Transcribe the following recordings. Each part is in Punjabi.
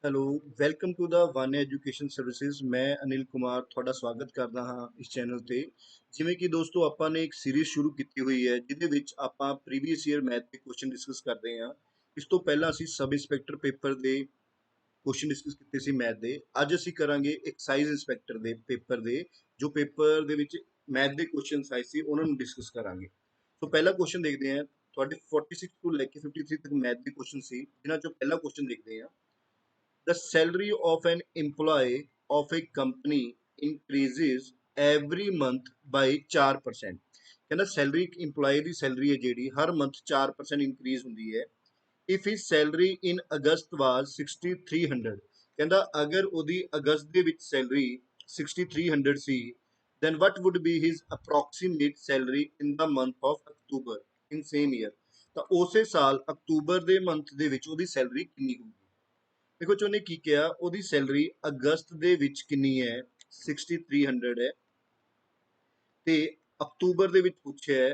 Hello, welcome to the one education services. ਮੈਂ ਅਨਿਲ ਕੁਮਾਰ ਤੁਹਾਡਾ ਸਵਾਗਤ ਕਰਦਾ ਹਾਂ ਇਸ ਚੈਨਲ ਤੇ। ਜਿਵੇਂ ਕਿ ਦੋਸਤੋ ਆਪਾਂ ਨੇ ਇੱਕ ਸੀਰੀਜ਼ ਸ਼ੁਰੂ ਕੀਤੀ ਹੋਈ ਹੈ ਜਿਹਦੇ ਵਿੱਚ ਆਪਾਂ ਪ੍ਰੀਵੀਅਸ ਈਅਰ ਮੈਥ ਦੇ ਕੁਐਸਚਨ ਡਿਸਕਸ ਕਰਦੇ ਹਾਂ। ਇਸ ਤੋਂ ਪਹਿਲਾਂ ਅਸੀਂ ਸਬ ਇੰਸਪੈਕਟਰ ਪੇਪਰ ਦੇ ਕੁਐਸਚਨ ਡਿਸਕਸ ਕੀਤੇ ਸੀ ਮੈਥ ਦੇ। ਅੱਜ ਅਸੀਂ ਕਰਾਂਗੇ ਐਕਸਾਈਜ਼ ਇੰਸਪੈਕਟਰ ਦੇ ਪੇਪਰ ਦੇ, ਜੋ ਪੇਪਰ ਦੇ ਵਿੱਚ ਮੈਥ ਦੇ ਕੁਐਸਚਨ ਆਏ ਸੀ ਉਹਨਾਂ ਨੂੰ ਡਿਸਕਸ ਕਰਾਂਗੇ। ਸੋ ਪਹਿਲਾ ਕੁਐਸਚਨ ਦੇਖਦੇ ਹਾਂ। ਤੁਹਾਡੇ 46 ਤੋਂ ਲੈ ਕੇ 53 ਤੱਕ ਮੈਥ ਦੇ ਕੁਐਸਚਨ ਸੀ, ਜਿਨ੍ਹਾਂ ਚੋਂ ਪਹਿਲਾ ਕੁਐਸਚਨ ਦੇਖਦੇ ਹਾਂ। The salary of an employee of a company increases every month by 4%। ਕਹਿੰਦਾ ਸੈਲਰੀ EMPLOYEE ਦੀ ਸੈਲਰੀ ਹੈ ਜਿਹੜੀ ਹਰ ਮੰਥ 4% ਇੰਕਰੀਜ਼ ਹੁੰਦੀ ਹੈ। if his salary in August was 6300, ਕਹਿੰਦਾ ਅਗਰ ਉਹਦੀ ਅਗਸਤ ਦੇ ਵਿੱਚ salary 6300 C, then what would be his approximate salary in the month of October in same year। ਤਾਂ ਉਸੇ ਸਾਲ ਅਕਤੂਬਰ ਦੇ ਮੰਥ ਦੇ ਵਿੱਚ ਉਹਦੀ ਸੈਲਰੀ ਕਿੰਨੀ ਹੋਊਗੀ। ਦੇਖੋ ਜੀ ਉਹਨੇ ਕੀ ਕਿਹਾ, ਉਹਦੀ ਸੈਲਰੀ ਅਗਸਤ ਦੇ ਵਿੱਚ ਕਿੰਨੀ ਹੈ, 6300 ਹੈ, ਤੇ ਅਕਤੂਬਰ ਦੇ ਵਿੱਚ ਪੁੱਛਿਆ ਹੈ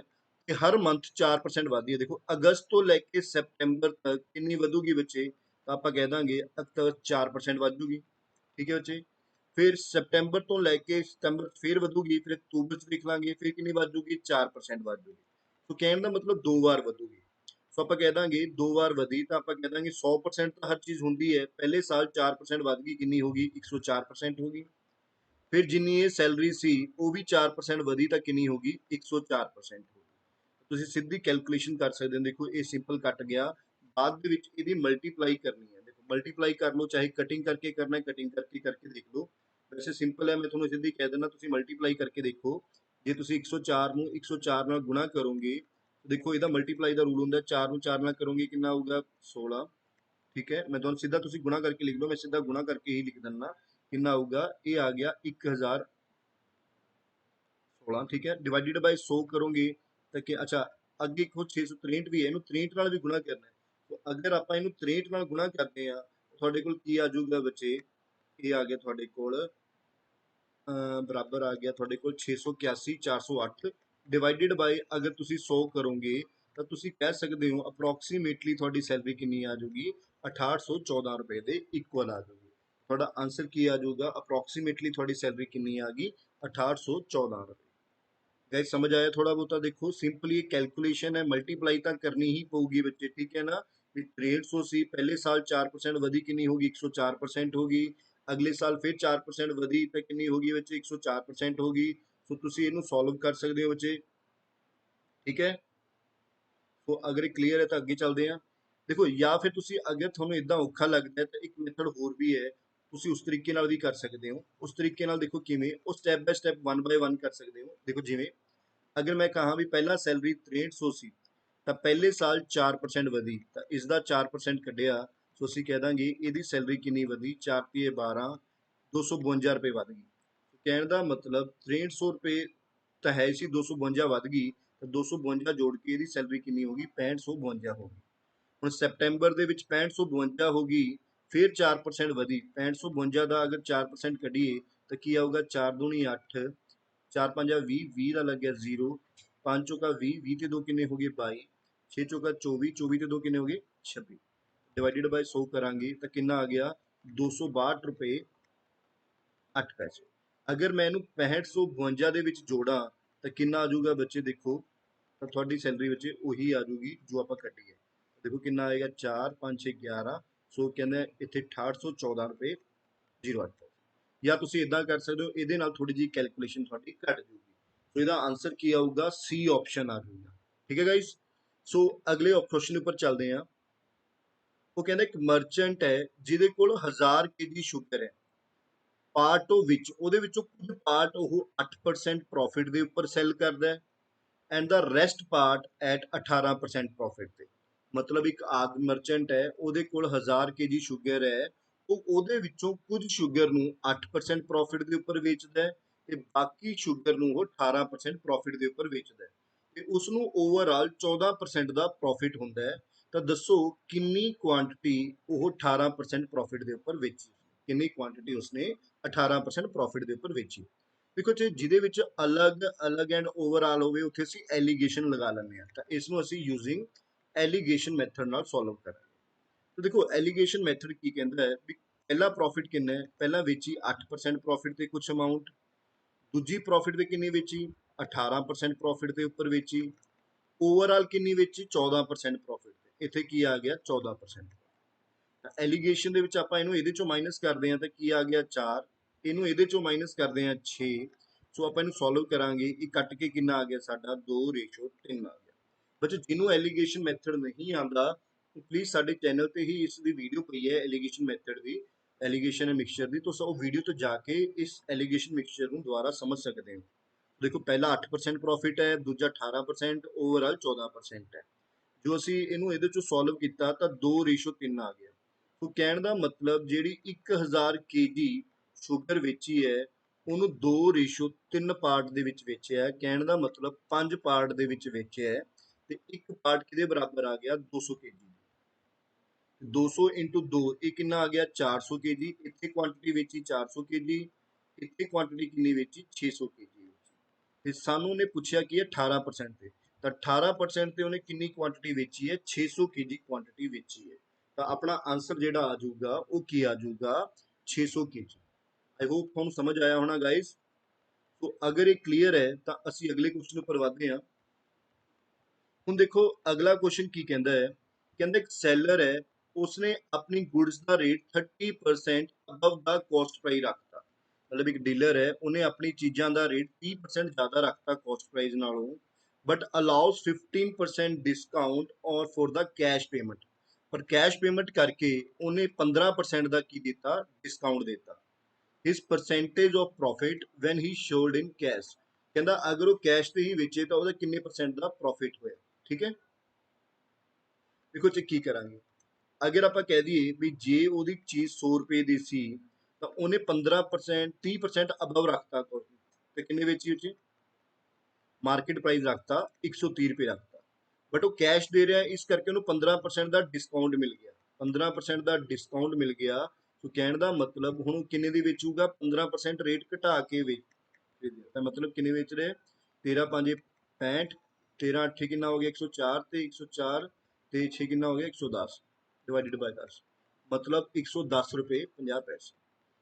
ਕਿ ਹਰ ਮੰਥ 4% ਵਧਦੀ ਹੈ। ਦੇਖੋ ਅਗਸਤ ਤੋਂ ਲੈ ਕੇ ਸੈਪਟੈਂਬਰ ਤੱਕ ਕਿੰਨੀ ਵਧੂਗੀ ਬੱਚੇ, ਤਾਂ ਆਪਾਂ ਕਹਿ ਦਾਂਗੇ ਅਕਤੂਬਰ 4% ਵੱਧ ਜੂਗੀ। ਠੀਕ ਹੈ ਬੱਚੇ। ਫਿਰ ਸੈਪਟੈਂਬਰ ਤੋਂ ਲੈ ਕੇ ਸਤੰਬਰ ਫਿਰ ਵਧੂਗੀ, ਫਿਰ ਅਕਤੂਬਰ ਚ ਦੇਖ ਲਾਂਗੇ ਫਿਰ ਕਿੰਨੀ ਵੱਧ ਜੂਗੀ, 4% ਵੱਧ ਜੂਗੀ। ਸੋ ਕਹਿਣ ਦਾ ਮਤਲਬ 2 ਵਾਰ ਵਧੂਗੀ। ਸੋ ਆਪਾਂ ਕਹਿ ਦਾਂਗੇ 2 ਵਾਰ ਵਧੀ ਤਾਂ ਆਪਾਂ ਕਹਿ ਦਾਂਗੇ 100% ਤਾਂ ਹਰ ਚੀਜ਼ ਹੁੰਦੀ ਹੈ। ਪਹਿਲੇ ਸਾਲ 4% ਵੱਧ ਗਈ, ਕਿੰਨੀ ਹੋ ਗਈ, 104% ਹੋ ਗਈ। ਫਿਰ ਜਿੰਨੀ ਇਹ ਸੈਲਰੀ ਸੀ ਉਹ ਵੀ 4% ਵਧੀ ਤਾਂ ਕਿੰਨੀ ਹੋ ਗਈ, 104% ਹੋ ਗਈ। ਤੁਸੀਂ ਸਿੱਧੀ ਕੈਲਕੂਲੇਸ਼ਨ ਕਰ ਸਕਦੇ ਹੋ। ਦੇਖੋ ਇਹ ਸਿੰਪਲ ਕੱਟ ਗਿਆ, ਬਾਅਦ ਦੇ ਵਿੱਚ ਇਹਦੀ ਮਲਟੀਪਲਾਈ ਕਰਨੀ ਹੈ। ਦੇਖੋ ਮਲਟੀਪਲਾਈ ਕਰ ਲਓ, ਚਾਹੇ ਕਟਿੰਗ ਕਰਕੇ ਕਰਨਾ, ਕਟਿੰਗ ਕਰਕੇ ਦੇਖ ਲਓ। ਵੈਸੇ ਸਿੰਪਲ ਹੈ, ਮੈਂ ਤੁਹਾਨੂੰ ਸਿੱਧੀ ਕਹਿ ਦਿੰਦਾ, ਤੁਸੀਂ ਮਲਟੀਪਲਾਈ ਕਰਕੇ ਦੇਖੋ। ਜੇ ਤੁਸੀਂ 104 ਨੂੰ 104 ਨਾਲ ਗੁਣਾ ਕਰੋਗੇ, ਦੇਖੋ ਇਹਦਾ ਮਲਟੀਪਲਾਈ ਦਾ ਰੂਲ ਹੁੰਦਾ, 4 ਨੂੰ 4 ਨਾਲ ਕਰੋਗੇ ਕਿੰਨਾ ਆਊਗਾ, 16। ਠੀਕ ਹੈ, ਮੈਂ ਤੁਹਾਨੂੰ ਸਿੱਧਾ ਤੁਸੀਂ ਗੁਣਾ ਕਰਕੇ ਲਿਖ ਲਓ, ਮੈਂ ਸਿੱਧਾ ਗੁਣਾ ਕਰਕੇ ਹੀ ਲਿਖ ਦਿੰਦਾ। ਕਿੰਨਾ ਆਊਗਾ, ਇਹ ਆ ਗਿਆ 1016। ਠੀਕ ਹੈ, ਡਿਵਾਈਡਡ ਬਾਈ 100 ਕਰੋਗੇ ਤਾਂ ਕਿ ਅੱਛਾ ਅੱਗੇ ਦੇਖੋ 663 ਵੀ ਹੈ, ਇਹਨੂੰ 63 ਨਾਲ ਵੀ ਗੁਣਾ ਕਰਨਾ ਹੈ। ਅਗਰ ਆਪਾਂ ਇਹਨੂੰ 63 ਨਾਲ ਗੁਣਾ ਕਰਦੇ ਆ, ਤੁਹਾਡੇ ਕੋਲ ਕੀ ਆ ਜਾਊਗਾ ਬੱਚੇ, ਇਹ ਆ ਗਿਆ ਤੁਹਾਡੇ ਕੋਲ ਬਰਾਬਰ ਆ ਗਿਆ ਤੁਹਾਡੇ ਕੋਲ 681 408 ਡਿਵਾਈਡਡ ਬਾਈ ਅਗਰ ਤੁਸੀਂ 100 ਕਰੋਗੇ ਤਾਂ ਤੁਸੀਂ ਕਹਿ ਸਕਦੇ ਹੋ ਅਪਰੋਕਸੀਮੇਟਲੀ ਤੁਹਾਡੀ ਸੈਲਰੀ ਕਿੰਨੀ ਆ ਜਾਊਗੀ, 6814 ਰੁਪਏ ਦੇ ਇਕੁਅਲ ਆ ਜਾਊਗੀ। ਤੁਹਾਡਾ ਆਨਸਰ ਕੀ ਆ ਜਾਊਗਾ, ਅਪਰੋਕਸੀਮੇਟਲੀ ਤੁਹਾਡੀ ਸੈਲਰੀ ਕਿੰਨੀ ਆ ਗਈ, 6814 ਰੁਪਏ। ਗਾਇਸ ਸਮਝ ਆਇਆ ਥੋੜਾ ਬਹੁਤਾ। ਦੇਖੋ ਸਿੰਪਲੀ ਕੈਲਕੂਲੇਸ਼ਨ ਹੈ, ਮਲਟੀਪਲਾਈ ਤਾਂ ਕਰਨੀ ਹੀ ਪਊਗੀ ਬੱਚੇ। ਠੀਕ ਹੈ ਨਾ, ਵੀ 6300 ਸੀ, ਪਹਿਲੇ ਸਾਲ 4% ਵਧੀ, ਕਿੰਨੀ ਹੋ ਗਈ, 104% ਹੋ ਗਈ। ਅਗਲੇ ਸਾਲ ਫਿਰ 4% ਵਧੀ ਤਾਂ ਕਿੰਨੀ ਹੋ ਗਈ ਬੱਚੇ, 104% ਹੋ ਗਈ। ਸੋ ਤੁਸੀਂ ਇਹਨੂੰ ਸੋਲਵ ਕਰ ਸਕਦੇ ਹੋ ਬੱਚੇ। ਠੀਕ ਹੈ, ਸੋ ਅਗਰ ਇਹ ਕਲੀਅਰ ਹੈ ਤਾਂ ਅੱਗੇ ਚੱਲਦੇ ਹਾਂ। ਦੇਖੋ ਜਾਂ ਫਿਰ ਤੁਸੀਂ ਅਗਰ ਤੁਹਾਨੂੰ ਇਦਾਂ ਔਖਾ ਲੱਗਦਾ ਤਾਂ ਇੱਕ ਮੈਥਡ ਹੋਰ ਵੀ ਹੈ, ਤੁਸੀਂ ਉਸ ਤਰੀਕੇ ਨਾਲ ਵੀ ਕਰ ਸਕਦੇ ਹੋ। ਉਸ ਤਰੀਕੇ ਨਾਲ ਦੇਖੋ ਕਿਵੇਂ, ਉਹ ਸਟੈਪ ਬਾय ਸਟੈਪ 1 ਬਾय 1 ਕਰ ਸਕਦੇ ਹੋ। ਦੇਖੋ ਜਿਵੇਂ ਅਗਰ ਮੈਂ ਕਹਾਂ ਵੀ ਪਹਿਲਾਂ ਸੈਲਰੀ 6300 ਸੀ ਤਾਂ ਪਹਿਲੇ ਸਾਲ 4% ਵਧੀ, ਤਾਂ ਇਸ ਦਾ 4% ਕੱਢਿਆ, ਸੋ ਅਸੀਂ ਕਹਿ ਦਾਂਗੇ ਇਹਦੀ ਸੈਲਰੀ ਕਿੰਨੀ ਵਧੀ, 4 ਰੁਪਏ 12, 252 ਰੁਪਏ ਵੱਧ ਗਈ। ਕਹਿਣ ਦਾ ਮਤਲਬ 6300 ਰੁਪਏ ਤਾਂ ਹੈ ਸੀ, 252 ਵੱਧ ਗਈ, ਤਾਂ 252 ਜੋੜ ਕੇ ਇਹਦੀ ਸੈਲਰੀ ਕਿੰਨੀ ਹੋ ਗਈ, 6552 ਹੋ ਗਈ। ਹੁਣ ਸੈਪਟੈਂਬਰ ਦੇ ਵਿੱਚ 6552 ਹੋ ਗਈ, ਫਿਰ 4% ਵਧੀ, 6552 ਦਾ ਅਗਰ 4% ਕੱਢੀਏ ਤਾਂ ਕੀ ਆਊਗਾ, 4 ਦੂਣੀ 8, 4 ਪੰਜਾ 20, 20 ਦਾ ਲੱਗਿਆ 0, 5 ਚੌਕਾ 20, 20 ਤੇ 2 ਕਿੰਨੇ ਹੋ ਗਏ 22, 6 ਚੌਕਾ 24, 24 ਤੇ 2 ਕਿੰਨੇ ਹੋ ਗਏ 26। ਡਿਵਾਈਡਡ ਬਾਈ 100 ਕਰਾਂਗੇ ਤਾਂ ਕਿੰਨਾ ਆ ਗਿਆ, 262 ਰੁਪਏ 8 ਪੈਸੇ। ਅਗਰ ਮੈਂ ਇਹਨੂੰ 6552 ਦੇ ਵਿੱਚ ਜੋੜਾਂ ਤਾਂ ਕਿੰਨਾ ਆ ਜਾਊਗਾ ਬੱਚੇ, ਦੇਖੋ ਤਾਂ ਤੁਹਾਡੀ ਸੈਲਰੀ ਵਿੱਚ ਉਹੀ ਆ ਜਾਊਗੀ ਜੋ ਆਪਾਂ ਕੱਢੀ ਹੈ। ਦੇਖੋ ਕਿੰਨਾ ਆਏਗਾ, 4 5 6 11। ਸੋ ਕਹਿੰਦਾ ਇੱਥੇ 6814 ਰੁਪਏ 08। ਜਾਂ ਤੁਸੀਂ ਇਦਾਂ ਕਰ ਸਕਦੇ ਹੋ, ਇਹਦੇ ਨਾਲ ਥੋੜੀ ਜਿਹੀ ਕੈਲਕੂਲੇਸ਼ਨ ਤੁਹਾਡੀ ਘਟ ਜੂਗੀ। ਸੋ ਇਹਦਾ ਆਨਸਰ ਕੀ ਆਊਗਾ, ਸੀ ਆਪਸ਼ਨ ਆ ਜਾਊਗਾ। ਠੀਕ ਹੈ ਗਾਇਸ। ਸੋ ਅਗਲੇ ਕੁਐਸਚਨ ਉੱਪਰ ਚੱਲਦੇ ਹਾਂ। ਉਹ ਕਹਿੰਦਾ ਇੱਕ ਮਰਚੈਂਟ ਹੈ ਜਿਹਦੇ ਕੋਲ 1000 kg ਸ਼ੂਗਰ ਹੈ, ਪਾਰਟ ਉਹ ਵਿੱਚ ਉਹਦੇ ਵਿੱਚੋਂ ਕੁਝ ਪਾਰਟ ਉਹ 8% ਪ੍ਰੋਫਿਟ ਦੇ ਉੱਪਰ ਸੈਲ ਕਰਦਾ ਹੈ, and the rest part at 18% profit ਤੇ। ਮਤਲਬ ਇੱਕ ਆਗ ਮਰਚੈਂਟ ਹੈ, ਉਹਦੇ ਕੋਲ 1000 kg ਸ਼ੂਗਰ ਹੈ, ਉਹ ਉਹਦੇ ਵਿੱਚੋਂ ਕੁਝ ਸ਼ੂਗਰ ਨੂੰ 8% ਪ੍ਰੋਫਿਟ ਦੇ ਉੱਪਰ ਵੇਚਦਾ ਹੈ ਤੇ ਬਾਕੀ ਸ਼ੂਗਰ ਨੂੰ ਉਹ 18% ਪ੍ਰੋਫਿਟ ਦੇ ਉੱਪਰ ਵੇਚਦਾ ਹੈ, ਤੇ ਉਸ ਨੂੰ ਓਵਰਆਲ 14% ਦਾ ਪ੍ਰੋਫਿਟ ਹੁੰਦਾ ਹੈ। ਤਾਂ ਦੱਸੋ ਕਿੰਨੀ ਕੁਆਂਟੀਟੀ ਉਹ 18% ਪ੍ਰੋਫਿਟ ਦੇ ਉੱਪਰ ਵੇਚੀ, ਕਿੰਨੀ ਕੁਆਂਟੀਟੀ ਉਸਨੇ 18% ਪ੍ਰੋਫਿਟ ਦੇ ਉੱਪਰ ਵੇਚੀ। ਦੇਖੋ ਜੇ ਜਿਹਦੇ ਵਿੱਚ ਅਲੱਗ ਅਲੱਗ ਐਂਡ ਓਵਰਆਲ ਹੋਵੇ ਉੱਥੇ ਅਸੀਂ ਐਲੀਗੇਸ਼ਨ ਲਗਾ ਲੈਂਦੇ ਹਾਂ, ਤਾਂ ਇਸ ਨੂੰ ਅਸੀਂ ਯੂਜ਼ਿੰਗ ਐਲੀਗੇਸ਼ਨ ਮੈਥਡ ਨਾਲ ਸੋਲਵ ਕਰਾਂਗੇ। ਤਾਂ ਦੇਖੋ ਐਲੀਗੇਸ਼ਨ ਮੈਥਡ ਕੀ ਕਹਿੰਦਾ ਹੈ ਵੀ पहला प्रॉफिट कितना है, पहला वेची 8% प्रॉफिट ते कुछ अमाउंट, दूजी प्रॉफिट ते किन्नी वेची 18% प्रॉफिट के उपर वेची, ओवरऑल किन्नी वेची 14% प्रॉफिट ते, इत्थे की आ गया 14%। एलीगेशन ਦੇ ਵਿੱਚ ਆਪਾਂ ਇਹਨੂੰ ਇਹਦੇ ਚੋਂ ਮਾਈਨਸ ਕਰਦੇ ਹਾਂ ਤਾਂ ਕੀ ਆ ਗਿਆ 4, ਇਹਨੂੰ ਇਹਦੇ ਚੋਂ ਮਾਈਨਸ ਕਰਦੇ ਹਾਂ 6, ਸੋ ਆਪਾਂ ਇਹਨੂੰ ਸੋਲਵ ਕਰਾਂਗੇ, ਇਹ ਕੱਟ ਕੇ ਕਿੰਨਾ ਆ ਗਿਆ ਸਾਡਾ 2:3 ਆ ਗਿਆ। ਬੱਚੇ ਜਿਹਨੂੰ ਐਲੀਗੇਸ਼ਨ ਮੈਥਡ ਨਹੀਂ ਆਉਂਦਾ ਪਲੀਜ਼ ਸਾਡੇ ਚੈਨਲ ਤੇ ਹੀ ਇਸ ਦੀ ਵੀਡੀਓ ਪਈ ਹੈ ਐਲੀਗੇਸ਼ਨ ਮੈਥਡ ਦੀ, ਐਲੀਗੇਸ਼ਨ ਮਿਕਸਚਰ ਦੀ, ਤੁਸੀਂ ਉਹ ਵੀਡੀਓ ਤੋਂ ਜਾ ਕੇ ਇਸ ਐਲੀਗੇਸ਼ਨ ਮਿਕਸਚਰ ਨੂੰ ਦੁਬਾਰਾ ਸਮਝ ਸਕਦੇ ਹੋ। ਦੇਖੋ ਪਹਿਲਾ 8% ਪ੍ਰੋਫਿਟ ਹੈ, ਦੂਜਾ 18%, ਓਵਰਆਲ 14% ਹੈ। ਜੋ ਅਸੀਂ ਇਹਨੂੰ ਇਹਦੇ ਚੋਂ ਸੋਲਵ ਕੀਤਾ ਤਾਂ 2:3 ਆ ਗਿਆ। ਸੋ ਕਹਿਣ ਦਾ ਮਤਲਬ ਜਿਹੜੀ 1000 kg ਸ਼ੂਗਰ ਵੇਚੀ ਹੈ ਉਹਨੂੰ 2:3 ਪਾਰਟ ਦੇ ਵਿੱਚ ਵੇਚਿਆ ਹੈ। ਕਹਿਣ ਦਾ ਮਤਲਬ 5 ਪਾਰਟ ਦੇ ਵਿੱਚ ਵੇਚਿਆ ਹੈ ਤੇ ਇੱਕ ਪਾਰਟ ਕਿਹਦੇ ਬਰਾਬਰ ਆ ਗਿਆ 200 kg। 200 into 2 ਇਹ ਕਿੰਨਾ ਆ ਗਿਆ 400 kg। ਇੱਥੇ ਕੁਆਂਟੀਟੀ ਵੇਚੀ 400 kg, ਇੱਥੇ ਕੁਆਂਟੀਟੀ ਕਿੰਨੀ ਵੇਚੀ 600 kg ਵੇਚੀ। ਤੇ ਸਾਨੂੰ ਉਹਨੇ ਪੁੱਛਿਆ ਕਿ 18% ਤੇ, ਤਾਂ 18% ਤੇ ਉਹਨੇ ਕਿੰਨੀ ਕੁਆਂਟੀਟੀ ਵੇਚੀ ਹੈ 600 kg ਕੁਆਂਟੀਟੀ ਵੇਚੀ ਹੈ। ਤਾਂ ਆਪਣਾ ਆਨਸਰ ਜਿਹੜਾ ਆ ਜਾਊਗਾ ਉਹ ਕੀ ਆ ਜਾਊਗਾ 600 kg। ਆਈ ਹੋਪ ਤੁਹਾਨੂੰ ਸਮਝ ਆਇਆ ਹੋਣਾ ਗਾਇਸ। तो अगर ये क्लीयर है तो ਅਸੀਂ ਅਗਲੇ ਕੁਐਸਚਨ ਉੱਪਰ ਵਧਦੇ ਹਾਂ। ਹੁਣ ਦੇਖੋ ਅਗਲਾ ਕੁਐਸਚਨ ਕੀ ਕਹਿੰਦਾ ਹੈ, ਕਹਿੰਦਾ ਇੱਕ ਸੈਲਰ ਹੈ ਉਸਨੇ ਆਪਣੀ ਗੁड्स ਦਾ ਰੇਟ 30% ਅਬਵ ਦਾ ਕੋਸਟ ਪ੍ਰਾਈਸ ਰੱਖਤਾ। ਮਤਲਬ ਇੱਕ ਡੀਲਰ ਹੈ ਉਹਨੇ ਆਪਣੀ ਚੀਜ਼ਾਂ ਦਾ ਰੇਟ 30% ਜ਼ਿਆਦਾ ਰੱਖਤਾ ਕੋਸਟ ਪ੍ਰਾਈਸ ਨਾਲੋਂ, ਬਟ ਅਲਾਉਸ 15% ਡਿਸਕਾਊਂਟ ਔਰ ਫॉर ਦਾ ਕੈਸ਼ ਪੇਮੈਂਟ। ਪਰ ਕੈਸ਼ ਪੇਮੈਂਟ ਕਰਕੇ ਉਹਨੇ 15% ਦਾ ਕੀ ਦਿੱਤਾ ਡਿਸਕਾਊਂਟ ਦਿੱਤਾ। his percentage of profit when he showed in cash। ਕਹਿੰਦਾ ਅਗਰ ਉਹ ਕੈਸ਼ ਤੇ ਹੀ ਵੇਚੇ ਤਾਂ ਉਹਦਾ ਕਿੰਨੇ ਪਰਸੈਂਟ ਦਾ ਪ੍ਰੋਫਿਟ ਹੋਇਆ। ਠੀਕ ਹੈ, ਦੇਖੋ ਜੀ ਕੀ ਕਰਾਂਗੇ। ਅਗਰ ਆਪਾਂ ਕਹਿ ਦਈਏ ਵੀ ਜੇ ਉਹਦੀ ਚੀਜ਼ 100 ਰੁਪਏ ਦੀ ਸੀ ਤਾਂ ਉਹਨੇ 15% 30% ਅਬਵ ਰੱਖਤਾ ਤੇ ਕਿੰਨੇ ਵੇਚੀ ਉਹ 'ਚ ਮਾਰਕੀਟ ਪ੍ਰਾਈਸ ਰੱਖਤਾ 130 ਰੁਪਏ ਰੱਖਤਾ, ਬਟ ਉਹ ਕੈਸ਼ ਦੇ ਰਿਹਾ ਇਸ ਕਰਕੇ ਉਹਨੂੰ 15% ਦਾ ਡਿਸਕਾਊਂਟ ਮਿਲ ਗਿਆ। 15% ਦਾ ਡਿਸਕਾਊਂਟ ਮਿਲ ਗਿਆ ਸੋ ਕਹਿਣ ਦਾ ਮਤਲਬ ਹੁਣ ਕਿੰਨੇ ਦੀ ਵੇਚੂਗਾ 15% ਰੇਟ ਘਟਾ ਕੇ ਵੇਚ ਤਾਂ ਮਤਲਬ ਕਿੰਨੇ ਵੇਚ ਰਹੇ 13 5 65, 13 8 ਕਿੰਨਾ ਹੋ ਗਿਆ 104 ਤੇ 104 ਤੇ 6 ਕਿੰਨਾ ਹੋ ਗਿਆ 110 ਡਿਵਾਈਡਡ ਬਾਈ 10 ਮਤਲਬ 110 ਰੁਪਏ 50 ਪੈਸੇ।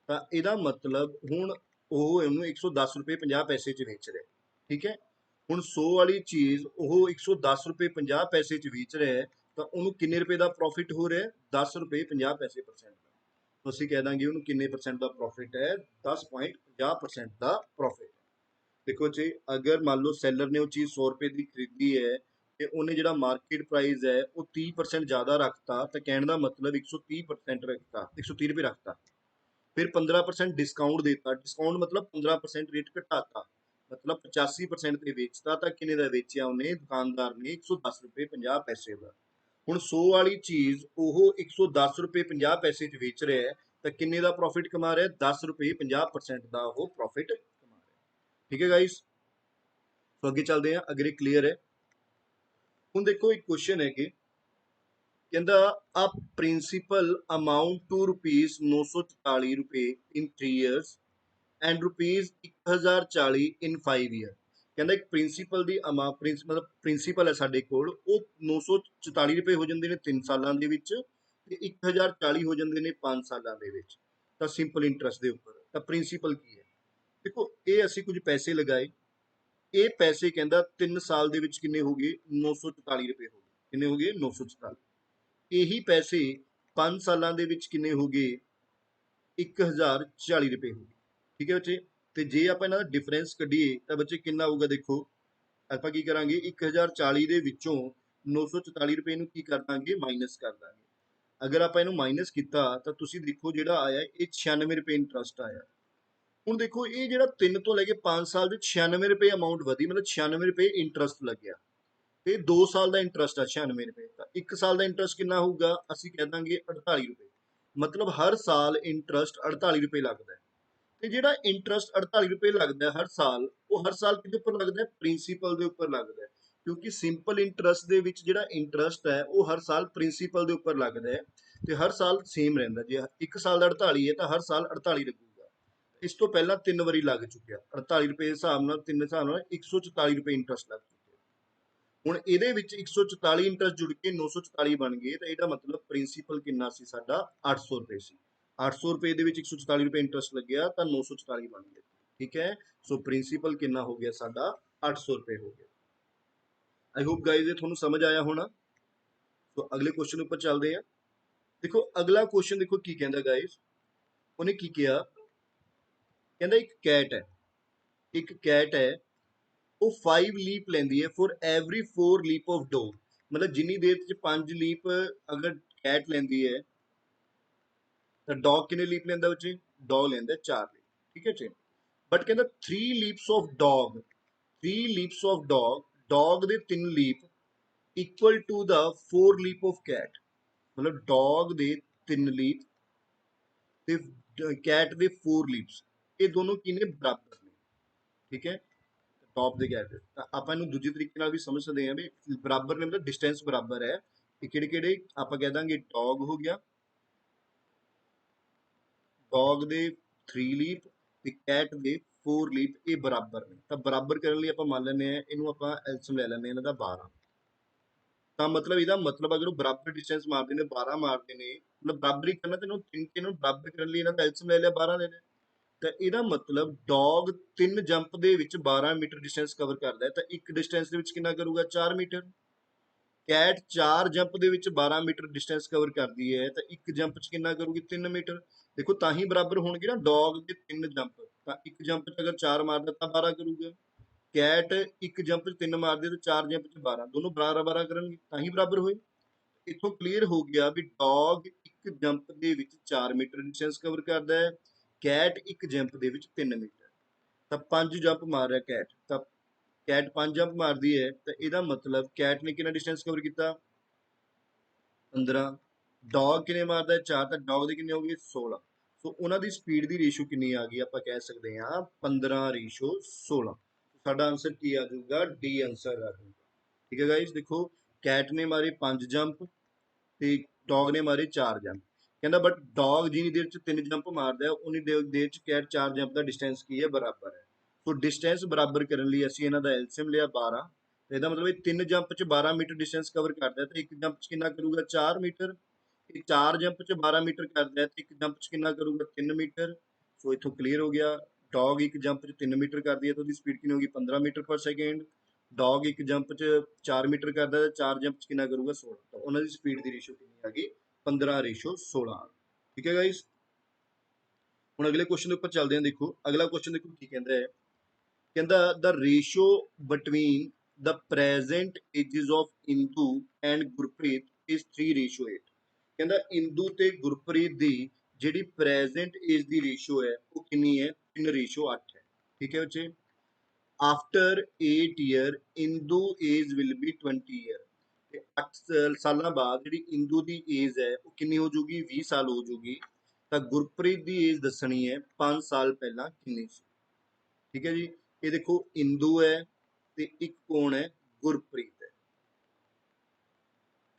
ਤਾਂ ਇਹਦਾ ਮਤਲਬ ਹੁਣ ਉਹ ਇਹਨੂੰ 110 ਰੁਪਏ 50 ਪੈਸੇ 'ਚ ਵੇਚ ਰਿਹਾ। ਠੀਕ ਹੈ, ਹੁਣ 100 ਵਾਲੀ ਚੀਜ਼ ਉਹ 110 ਰੁਪਏ 50 ਪੈਸੇ 'ਚ ਵੇਚ ਰਿਹਾ ਹੈ ਤਾਂ ਉਹਨੂੰ ਕਿੰਨੇ ਰੁਪਏ ਦਾ ਪ੍ਰੋਫਿਟ ਹੋ ਰਿਹਾ 10 ਰੁਪਏ 50 ਪੈਸੇ ਪਰਸੈਂਟ ਦਾ। ਅਸੀਂ ਕਹਿ ਦਾਂਗੇ ਉਹਨੂੰ ਕਿੰਨੇ ਪਰਸੈਂਟ ਦਾ ਪ੍ਰੋਫਿਟ ਹੈ 10.50% ਦਾ ਪ੍ਰੋਫਿਟ। ਦੇਖੋ ਜੀ ਅਗਰ ਮੰਨ ਲਓ ਸੈਲਰ ਨੇ ਉਹ ਚੀਜ਼ 100 ਰੁਪਏ ਦੀ ਖਰੀਦੀ ਹੈ ਤੇ ਉਹਨੇ ਜਿਹੜਾ ਮਾਰਕੀਟ ਪ੍ਰਾਈਸ ਹੈ ਉਹ 30% ਜ਼ਿਆਦਾ ਰੱਖਤਾ ਤਾਂ ਕਹਿਣ ਦਾ ਮਤਲਬ 130% ਰੱਖਤਾ 130 ਰੁਪਏ ਰੱਖਤਾ, ਫਿਰ 15% ਡਿਸਕਾਊਂਟ ਦੇਤਾ, ਡਿਸਕਾਊਂਟ ਮਤਲਬ 15% ਰੇਟ ਘਟਾਤਾ ਮਤਲਬ 85% ਤੇ ਵੇਚਤਾ ਤਾਂ ਕਿੰਨੇ ਦਾ ਵੇਚਿਆ ਉਹਨੇ ਦੁਕਾਨਦਾਰ ਨੇ 110 ਰੁਪਏ 50 ਪੈਸੇ ਦਾ। ਹੁਣ 100 ਵਾਲੀ ਚੀਜ਼ ਉਹ 110 ਰੁਪਏ 50 ਪੈਸੇ 'ਚ ਵੇਚ ਰਿਹਾ ਹੈ ਤਾਂ ਕਿੰਨੇ ਦਾ ਪ੍ਰੋਫਿਟ ਕਮਾ ਰਿਹਾ 10 ਰੁਪਏ 50% ਦਾ ਉਹ ਪ੍ਰੋਫਿਟ ਕਮਾ ਰਿਹਾ। ਠੀਕ ਹੈ ਗਾਈਸ, ਸੋ ਅੱਗੇ ਚੱਲਦੇ ਹਾਂ ਅਗਰ ਇਹ ਕਲੀਅਰ ਹੈ। ਹੁਣ ਦੇਖੋ ਇੱਕ ਕੁਐਸਚਨ ਹੈ ਕਿ ਕਹਿੰਦਾ ਆ ਪ੍ਰਿੰਸੀਪਲ ਅਮਾਊਂਟ ਟੂ ਰੁਪੀਸ 944 ਰੁਪਏ ਇਨ 3 years and rupees 1040 in 5 year। ਕਹਿੰਦਾ ਇੱਕ ਪ੍ਰਿੰਸੀਪਲ ਦੀ ਮਤਲਬ ਪ੍ਰਿੰਸੀਪਲ ਹੈ ਸਾਡੇ ਕੋਲ ਉਹ 944 ਰੁਪਏ ਹੋ ਜਾਂਦੇ ਨੇ 3 ਸਾਲਾਂ ਦੇ ਵਿੱਚ ਤੇ 1040 ਹੋ ਜਾਂਦੇ ਨੇ 5 ਸਾਲਾਂ ਦੇ ਵਿੱਚ। ਤਾਂ ਸਿੰਪਲ ਇੰਟਰਸਟ ਦੇ ਉੱਪਰ ਤਾਂ ਪ੍ਰਿੰਸੀਪਲ ਕੀ ਹੈ, ਦੇਖੋ ਇਹ ਅਸੀਂ ਕੁਝ ਪੈਸੇ ਲਗਾਏ, ਇਹ ਪੈਸੇ ਕਹਿੰਦਾ 3 ਸਾਲ ਦੇ ਵਿੱਚ ਕਿੰਨੇ ਹੋ ਗਏ 944 ਰੁਪਏ ਹੋ ਗਏ। ਕਿੰਨੇ ਹੋ ਗਏ 944। ਇਹੀ ਪੈਸੇ 5 ਸਾਲਾਂ ਦੇ ਵਿੱਚ ਕਿੰਨੇ ਹੋ ਗਏ 1040 ਰੁਪਏ ਹੋ ਗਏ। ਠੀਕ ਹੈ ਬੱਚੇ, ਤੇ ਜੇ ਆਪਾਂ ਇਹਨਾਂ ਦਾ ਡਿਫਰੈਂਸ ਕੱਢੀਏ ਤਾਂ ਬੱਚੇ ਕਿੰਨਾ ਆਊਗਾ, ਦੇਖੋ ਆਪਾਂ ਕੀ ਕਰਾਂਗੇ 1040 ਦੇ ਵਿੱਚੋਂ 944 ਰੁਪਏ ਨੂੰ ਕੀ ਕਰ ਦਾਂਗੇ ਮਾਈਨਸ ਕਰ ਦਾਂਗੇ। ਅਗਰ ਆਪਾਂ ਇਹਨੂੰ ਮਾਈਨਸ ਕੀਤਾ ਤਾਂ ਤੁਸੀਂ ਦੇਖੋ ਜਿਹੜਾ ਆਇਆ ਇਹ 96 ਰੁਪਏ ਇੰਟਰਸਟ ਆਇਆ। ਹੁਣ ਦੇਖੋ ਇਹ ਜਿਹੜਾ 3 ਤੋਂ ਲੈ ਕੇ 5 ਸਾਲ ਦੇ 96 ਰੁਪਏ ਅਮਾਊਂਟ ਵਧੀ ਮਤਲਬ 96 ਰੁਪਏ ਇੰਟਰਸਟ ਲੱਗਿਆ ਤੇ 2 ਸਾਲ ਦਾ ਇੰਟਰਸਟ ਆ 96 ਰੁਪਏ ਤਾਂ 1 ਸਾਲ ਦਾ ਇੰਟਰਸਟ ਕਿੰਨਾ ਹੋਊਗਾ ਅਸੀਂ ਕਹਿ ਦਾਂਗੇ 48 ਰੁਪਏ। ਮਤਲਬ ਹਰ ਸਾਲ ਇੰਟਰਸਟ 48 ਰੁਪਏ ਲੱਗਦਾ ਹੈ ਤੇ ਜਿਹੜਾ ਇੰਟਰਸਟ 48 ਰੁਪਏ ਲੱਗਦਾ ਹਰ ਸਾਲ ਉਹ ਹਰ ਸਾਲ ਕਿਹਦੇ ਉੱਪਰ ਲੱਗਦਾ ਪ੍ਰਿੰਸੀਪਲ ਦੇ ਉੱਪਰ ਲੱਗਦਾ ਹੈ, ਕਿਉਂਕਿ ਸਿੰਪਲ ਇੰਟਰਸਟ ਦੇ ਵਿੱਚ ਜਿਹੜਾ ਇੰਟਰਸਟ ਹੈ ਉਹ ਹਰ ਸਾਲ ਪ੍ਰਿੰਸੀਪਲ ਦੇ ਉੱਪਰ ਲੱਗਦਾ ਹੈ ਤੇ ਹਰ ਸਾਲ ਸੇਮ ਰਹਿੰਦਾ। ਜੇ 1 ਸਾਲ ਦਾ 48 ਹੈ ਤਾਂ ਹਰ ਸਾਲ 48 ਲੱਗੂਗਾ। ਇਸ ਤੋਂ ਪਹਿਲਾਂ 3 ਵਾਰੀ ਲੱਗ ਚੁੱਕਿਆ 48 ਰੁਪਏ ਦੇ ਹਿਸਾਬ ਨਾਲ 3 ਹਿਸਾਬ ਨਾਲ 144 ਰੁਪਏ ਇੰਟਰਸਟ ਲੱਗ ਚੁੱਕਿਆ। ਹੁਣ ਇਹਦੇ ਵਿੱਚ 144 ਇੰਟਰਸਟ ਜੁੜ ਕੇ 944 ਬਣ ਗਏ ਤਾਂ ਇਹਦਾ ਮਤਲਬ ਪ੍ਰਿੰਸੀਪਲ ਕਿੰਨਾ ਸੀ ਸਾਡਾ 800 ਰੁਪਏ ਸੀ। 800 रुपए ਦੇ ਵਿੱਚ 144 रुपए इंटरस्ट ਲੱਗਿਆ ਤਾਂ 944 ਬਣ ਗਏ। ठीक है, सो प्रिंसीपल कितना हो गया साडा 800 रुपए हो गया। आई होप गाइज ये ਤੁਹਾਨੂੰ ਸਮਝ ਆਇਆ ਹੋਣਾ। ਸੋ ਅਗਲੇ ਕੁਐਸਚਨ ਉੱਪਰ ਚੱਲਦੇ ਹਾਂ। ਦੇਖੋ ਅਗਲਾ ਕੁਐਸਚਨ ਦੇਖੋ ਕੀ ਕਹਿੰਦਾ ਗਾਇਜ਼, ਉਹਨੇ ਕੀ ਕਿਹਾ, ਕਹਿੰਦਾ ਇੱਕ ਕੈਟ ਹੈ ਉਹ 5 ਲੀਪ ਲੈਂਦੀ ਹੈ for every 4 leap of dog. ਮਤਲਬ ਜਿੰਨੀ ਦੇਰ ਚ 5 ਲੀਪ ਅਗਰ ਕੈਟ ਲੈਂਦੀ ਹੈ ਤਾਂ ਡੌਗ ਕਿੰਨੇ ਲੀਪ ਲੈਂਦਾ ਬੱਚੇ, ਡੌਗ ਲੈਂਦਾ 4 ਲੀਪ। ਠੀਕ ਹੈ ਜੀ, ਬਟ ਕਹਿੰਦਾ 3 leaps of dog, 3 leaps of dog, dog ਦੇ 3 ਲੀਪ ਇਕੁਅਲ ਟੂ ਦਾ 4 ਲੀਪ ਆਫ ਕੈਟ। ਮਤਲਬ ਡੌਗ ਦੇ 3 ਲੀਪ ਤੇ ਕੈਟ ਦੇ 4 ਲੀਪਸ, ਇਹ ਦੋਨੋਂ ਕਿੰਨੇ ਬਰਾਬਰ ਨੇ। ਠੀਕ ਹੈ, ਟੌਪ ਦੇ ਕੈਟ ਤਾਂ ਆਪਾਂ ਇਹਨੂੰ ਦੂਜੇ ਤਰੀਕੇ ਨਾਲ ਵੀ ਸਮਝ ਸਕਦੇ ਹਾਂ ਵੀ ਬਰਾਬਰ ਨੇ, ਮਤਲਬ ਡਿਸਟੈਂਸ ਬਰਾਬਰ ਹੈ। ਇਹ ਕਿਹੜੇ ਕਿਹੜੇ ਆਪਾਂ ਕਹਿ ਦਾਂਗੇ, ਡੌਗ ਹੋ ਗਿਆ, ਡੌਗ ਦੇ 3 ਲੀਪ ਤੇ ਕੈਟ ਦੇ 4 ਲੀਪ, ਇਹ ਬਰਾਬਰ ਨੇ। ਤਾਂ ਬਰਾਬਰ ਕਰਨ ਲਈ ਆਪਾਂ ਮੰਨ ਲੈਂਦੇ ਹਾਂ ਇਹਨੂੰ, ਆਪਾਂ ਐਲਸੀਐਮ ਲੈ ਲੈਂਦੇ ਹਾਂ ਇਹਨਾਂ ਦਾ 12। ਤਾਂ ਮਤਲਬ ਇਹਦਾ ਮਤਲਬ ਅਗਰ ਉਹ ਬਰਾਬਰ ਡਿਸਟੈਂਸ ਮਾਰਦੇ ਨੇ, 12 ਮਾਰਦੇ ਨੇ, ਮਤਲਬ ਬਰਾਬਰੀ ਕਰਨਾ, ਤੈਨੂੰ ਤਿੰਨ ਬਰਾਬਰ ਕਰਨ ਲਈ ਇਹਨਾਂ ਦਾ ਐਲਸੀਐਮ ਲੈ ਲਿਆ, 12 ਲੈ ਲਿਆ। ਤਾਂ ਇਹਦਾ ਮਤਲਬ ਡੌਗ 3 ਜੰਪ ਦੇ ਵਿੱਚ 12 ਮੀਟਰ ਡਿਸਟੈਂਸ ਕਵਰ ਕਰਦਾ ਹੈ, ਤਾਂ ਇੱਕ ਡਿਸਟੈਂਸ ਦੇ ਵਿੱਚ ਕਿੰਨਾ ਕਰੂਗਾ, 4 ਮੀਟਰ। ਕੈਟ 4 ਜੰਪ ਦੇ ਵਿੱਚ 12 ਮੀਟਰ ਡਿਸਟੈਂਸ ਕਵਰ ਕਰਦੀ ਹੈ, ਤਾਂ ਇੱਕ ਜੰਪ 'ਚ ਕਿੰਨਾ ਕਰੂਗੀ, 3 ਮੀਟਰ। ਦੇਖੋ ਤਾਂ ਹੀ ਬਰਾਬਰ ਹੋਣਗੇ ਨਾ, ਡੌਗ ਦੇ 3 ਜੰਪ, ਤਾਂ ਇੱਕ ਜੰਪ 'ਚ ਅਗਰ 4 ਮਾਰਦਾ ਤਾਂ 12 ਕਰੂਗਾ। ਕੈਟ ਇੱਕ ਜੰਪ 'ਚ 3 ਮਾਰਦੀ ਹੈ ਤਾਂ 4 ਜੰਪ 'ਚ 12, ਦੋਨੋਂ 12 ਕਰਨਗੇ ਤਾਂ ਹੀ ਬਰਾਬਰ ਹੋਏ। ਇੱਥੋਂ ਕਲੀਅਰ ਹੋ ਗਿਆ ਵੀ ਡੌਗ ਇੱਕ ਜੰਪ ਦੇ ਵਿੱਚ 4 ਮੀਟਰ ਡਿਸਟੈਂਸ ਕਵਰ ਕਰਦਾ ਹੈ, ਕੈਟ ਇੱਕ ਜੰਪ ਦੇ ਵਿੱਚ 3 ਮੀਟਰ। ਤਾਂ 5 ਜੰਪ ਮਾਰ ਰਿਹਾ ਕੈਟ, ਤਾਂ ਕੈਟ 5 ਜੰਪ ਮਾਰਦੀ ਹੈ, ਤਾਂ ਇਹਦਾ ਮਤਲਬ ਕੈਟ ਨੇ ਕਿੰਨਾ ਡਿਸਟੈਂਸ ਕਵਰ ਕੀਤਾ, 15। ਡੌਗ ਕਿੰਨੇ ਮਾਰਦਾ, 4, ਤਾਂ ਡੌਗ ਦੇ ਕਿੰਨੇ ਹੋ ਗਏ, 16। ਸੋ ਉਹਨਾਂ ਦੀ ਸਪੀਡ ਦੀ ਰੇਸ਼ੋ ਕਿੰਨੀ ਆ ਗਈ, ਆਪਾਂ ਕਹਿ ਸਕਦੇ ਹਾਂ 15:16। ਸਾਡਾ ਆਨਸਰ ਕੀ ਆ ਜਾਊਗਾ, ਡੀ ਆਨਸਰ ਆ ਜਾਊਗਾ। ਠੀਕ ਹੈ ਗਾਇਜ਼, ਦੇਖੋ ਕੈਟ ਨੇ ਮਾਰੇ 5 ਜੰਪ ਤੇ ਡੌਗ ਨੇ ਮਾਰੇ 4 ਜੰਪ। ਕਹਿੰਦਾ ਬਟ ਡੌਗ ਜਿੰਨੀ ਦੇਰ ਚ 3 ਜੰਪ ਮਾਰਦਾ ਉਨੀ ਦੇਰ ਚ ਕੈਟ 4 ਜੰਪ ਦਾ ਡਿਸਟੈਂਸ ਕੀ ਹੈ, ਬਰਾਬਰ ਹੈ। ਸੋ ਡਿਸਟੈਂਸ ਬਰਾਬਰ ਕਰਨ ਲਈ ਅਸੀਂ ਇਹਨਾਂ ਦਾ ਐਲਸੀਐਮ ਲਿਆ 12। ਇਹਦਾ ਮਤਲਬ ਇਹ 3 ਜੰਪ ਚ 12 ਮੀਟਰ ਡਿਸਟੈਂਸ ਕਵਰ ਕਰਦਾ ਤੇ ਇੱਕ ਜੰਪ ਚ ਕਿੰਨਾ ਕਰੂਗਾ, 4 ਮੀਟਰ। ਇਹ 4 ਜੰਪ ਚ 12 ਮੀਟਰ ਕਰਦਾ ਤੇ ਇੱਕ ਜੰਪ ਚ ਕਿੰਨਾ ਕਰੂਗਾ, 3 ਮੀਟਰ। ਸੋ ਇੱਥੋਂ ਕਲੀਅਰ ਹੋ ਗਿਆ, ਡੌਗ ਇੱਕ ਜੰਪ ਚ 3 ਮੀਟਰ ਕਰਦੀ ਹੈ ਤਾਂ ਉਹਦੀ ਸਪੀਡ ਕਿੰਨੀ ਹੋਗੀ, 15 ਮੀਟਰ ਪਰ ਸੈਕਿੰਡ। ਡੌਗ ਇੱਕ ਜੰਪ ਚ 4 ਮੀਟਰ ਕਰਦਾ ਤੇ 4 ਜੰਪ ਚ ਕਿੰਨਾ ਕਰੂਗਾ, 16। ਤਾਂ ਉਹਨਾਂ ਦੀ ਸਪੀਡ ਦੀ ਰੇਸ਼ੋ ਕਿੰਨੀ ਆ ਗਈ, 15:16। ਠੀਕ ਹੈ ਗਾਇਸ, ਹੁਣ ਅਗਲੇ ਕੁਐਸਚਨ ਦੇ ਉੱਪਰ ਚੱਲਦੇ ਹਾਂ। ਦੇਖੋ ਅਗਲਾ ਕੁਐਸਚਨ ਦੇਖੋ ਕੀ ਕਹਿੰਦਾ ਹੈ, ਕਹਿੰਦਾ the ratio between the present ages of Indu and Gurpreet is 3:8। ਕਹਿੰਦਾ ਇੰਦੂ ਤੇ ਗੁਰਪ੍ਰੀਤ ਦੀ ਜਿਹੜੀ ਪ੍ਰੈਜ਼ੈਂਟ ਏਜ ਦੀ ਰੇਸ਼ੋ ਹੈ ਉਹ ਕਿੰਨੀ ਹੈ, 3:8 ਹੈ। ਠੀਕ ਹੈ ਬੱਚੇ, after 8 year Indu age will be 20 year. ਤੇ 8 ਸਾਲਾਂ ਬਾਅਦ ਜਿਹੜੀ ਇੰਦੂ ਦੀ ਏਜ ਹੈ ਉਹ ਕਿੰਨੀ ਹੋ ਜੂਗੀ, 20 ਸਾਲ ਹੋ ਜੂਗੀ। ਤਾਂ ਗੁਰਪ੍ਰੀਤ ਦੀ ਏਜ ਦੱਸਣੀ ਹੈ 5 ਸਾਲ ਪਹਿਲਾਂ ਕਿੰਨੀ ਸੀ। ਠੀਕ ਹੈ ਜੀ, ਇਹ ਦੇਖੋ ਇੰਦੂ ਹੈ ਤੇ ਇੱਕ ਕੌਣ ਹੈ, ਗੁਰਪ੍ਰੀਤ ਹੈ।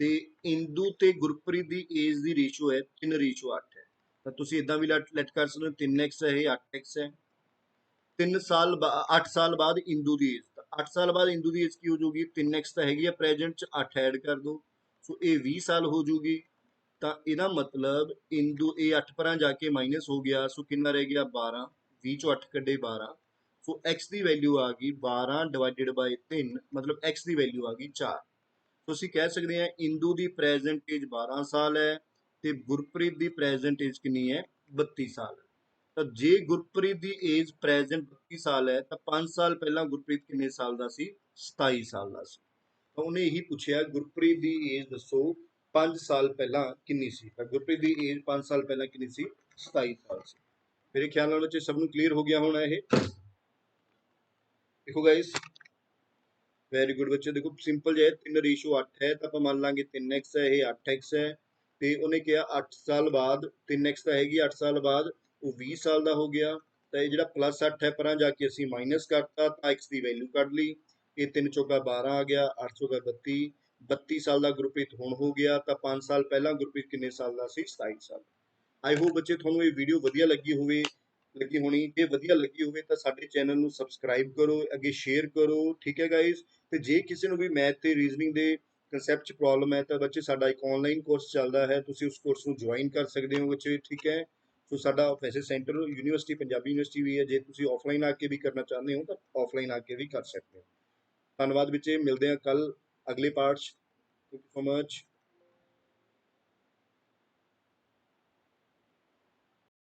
ਤੇ ਇੰਦੂ ਤੇ ਗੁਰਪ੍ਰੀਤ ਦੀ ਏਜ ਦੀ ਰੇਸ਼ੋ ਹੈ 3:8 ਹੈ। ਤਾਂ ਤੁਸੀਂ ਇਦਾਂ ਵੀ ਲੈਟ ਕਰ ਸਕਦੇ ਹੋ, 3x ਹੈ, ਇਹ 8x ਹੈ। 3 ਸਾਲ 8 ਸਾਲ ਬਾਅਦ ਇੰਦੂ ਦੀ ਏਜ, 8 ਸਾਲ ਬਾਅਦ ਇੰਦੂ ਦੀ ਏਜ ਕੀ ਹੋ ਜੂਗੀ, 3x ਤਾਂ ਹੈਗੀ ਆ ਪ੍ਰੈਜ਼ੈਂਟ ਚ, 8 ਐਡ ਕਰ ਦੋ, ਸੋ ਇਹ 20 ਸਾਲ ਹੋ ਜੂਗੀ। ਤਾਂ ਇਹਦਾ ਮਤਲਬ ਇੰਦੂ, ਇਹ 8 ਪਰਾਂ ਜਾ ਕੇ ਮਾਈਨਸ ਹੋ ਗਿਆ, ਸੋ ਕਿੰਨਾ ਰਹਿ ਗਿਆ, 12। 20 ਚੋਂ 8 ਕੱਢੇ 12, ਸੋ x ਦੀ ਵੈਲਿਊ ਆ ਗਈ 12 ਡਿਵਾਈਡਡ ਬਾਈ 3, ਮਤਲਬ x ਦੀ ਵੈਲਿਊ ਆ ਗਈ 4। ਸੋ ਅਸੀਂ ਕਹਿ ਸਕਦੇ ਹਾਂ ਇੰਦੂ ਦੀ ਪ੍ਰੈਜ਼ੈਂਟ ਏਜ 12 ਸਾਲ ਹੈ ਤੇ ਗੁਰਪ੍ਰੀਤ ਦੀ ਪ੍ਰੈਜ਼ੈਂਟ ਏਜ ਕਿੰਨੀ ਹੈ, 32 ਸਾਲ ਹੈ। ਤਾਂ ਜੇ ਗੁਰਪ੍ਰੀਤ ਦੀ ਏਜ ਪ੍ਰੈਜ਼ੈਂਟ 32 ਸਾਲ ਹੈ ਤਾਂ 5 ਸਾਲ ਪਹਿਲਾਂ ਗੁਰਪ੍ਰੀਤ ਕਿੰਨੇ ਸਾਲ ਦਾ ਸੀ, 27 ਸਾਲ ਦਾ ਸੀ। ਤਾਂ ਉਹਨੇ ਇਹੀ ਪੁੱਛਿਆ ਗੁਰਪ੍ਰੀਤ ਦੀ ਏਜ ਦੱਸੋ 5 ਸਾਲ ਪਹਿਲਾਂ ਕਿੰਨੀ ਸੀ। ਤਾਂ ਗੁਰਪ੍ਰੀਤ ਦੀ ਏਜ 5 ਸਾਲ ਪਹਿਲਾਂ ਕਿੰਨੀ ਸੀ, 27 ਸਾਲ ਸੀ। ਮੇਰੇ ਖਿਆਲ ਨਾਲ ਬੱਚੇ ਸਭ ਨੂੰ ਕਲੀਅਰ ਹੋ ਗਿਆ ਹੋਣਾ ਇਹ। ਦੇਖੋ ਗਾਇਸ, ਵੈਰੀ ਗੁੱਡ ਬੱਚੇ, ਦੇਖੋ ਸਿੰਪਲ ਜਿਹਾ 3:8 ਹੈ ਤਾਂ ਆਪਾਂ ਮੰਨ ਲਾਂਗੇ 3x ਹੈ, ਇਹ 8x ਹੈ। ਤੇ ਉਹਨੇ ਕਿਹਾ 8 ਸਾਲ ਬਾਅਦ, 3x ਤਾਂ ਹੈਗੀ 8 ਸਾਲ ਬਾਅਦ, ਉਹ 20 ਸਾਲ ਦਾ ਹੋ ਗਿਆ। ਤਾਂ ਇਹ ਜਿਹੜਾ ਪਲੱਸ 8 ਹੈ ਪਰਾਂ ਜਾ ਕੇ ਅਸੀਂ ਮਾਈਨਸ ਕਰਤਾ ਤਾਂ x ਦੀ ਵੈਲਿਊ ਕੱਢ ਲਈ। ਇਹ 3 ਚੌਕਾ 12 ਆ ਗਿਆ, 8 ਚੌਕਾ 32, 32 ਸਾਲ ਦਾ ਗੁਰਪ੍ਰੀਤ ਹੁਣ ਹੋ ਗਿਆ। ਤਾਂ 5 ਸਾਲ ਪਹਿਲਾਂ ਗੁਰਪ੍ਰੀਤ ਕਿੰਨੇ ਸਾਲ ਦਾ ਸੀ, 27 ਸਾਲ। ਆਈ ਹੋਪ ਬੱਚੇ ਤੁਹਾਨੂੰ ਇਹ ਵੀਡੀਓ ਵਧੀਆ ਲੱਗੀ ਹੋਣੀ। ਜੇ ਵਧੀਆ ਲੱਗੀ ਹੋਵੇ ਤਾਂ ਸਾਡੇ ਚੈਨਲ ਨੂੰ ਸਬਸਕ੍ਰਾਈਬ ਕਰੋ, ਅੱਗੇ ਸ਼ੇਅਰ ਕਰੋ। ਠੀਕ ਹੈ ਗਾਇਜ਼, ਤੇ ਜੇ ਕਿਸੇ ਨੂੰ ਵੀ ਮੈਥ ਤੇ ਰੀਜ਼ਨਿੰਗ ਦੇ ਕਨਸੈਪਟ 'ਚ ਪ੍ਰੋਬਲਮ ਹੈ ਤਾਂ ਬੱਚੇ ਸਾਡਾ ਇੱਕ ਆਨਲਾਈਨ ਕੋਰਸ ਚੱਲਦਾ ਹੈ, ਤੁਸੀਂ ਉਸ ਕੋਰਸ ਨੂੰ ਜੁਆਇਨ ਕਰ ਸਕਦੇ ਹੋ ਬੱਚੇ। ਠੀਕ ਹੈ, ਸੋ ਸਾਡਾ ਵੈਸੇ ਸੈਂਟਰ ਯੂਨੀਵਰਸਿਟੀ ਪੰਜਾਬੀ ਯੂਨੀਵਰਸਿਟੀ ਵੀ ਹੈ, ਜੇ ਤੁਸੀਂ ਆਫਲਾਈਨ ਆ ਕੇ ਵੀ ਕਰਨਾ ਚਾਹੁੰਦੇ ਹੋ ਤਾਂ ਆਫਲਾਈਨ ਆ ਕੇ ਵੀ ਕਰ ਸਕਦੇ ਹੋ। ਧੰਨਵਾਦ ਬੱਚੇ, ਮਿਲਦੇ ਹਾਂ ਕੱਲ ਅਗਲੇ ਪਾਰਟ 'ਚ। Thank you so much.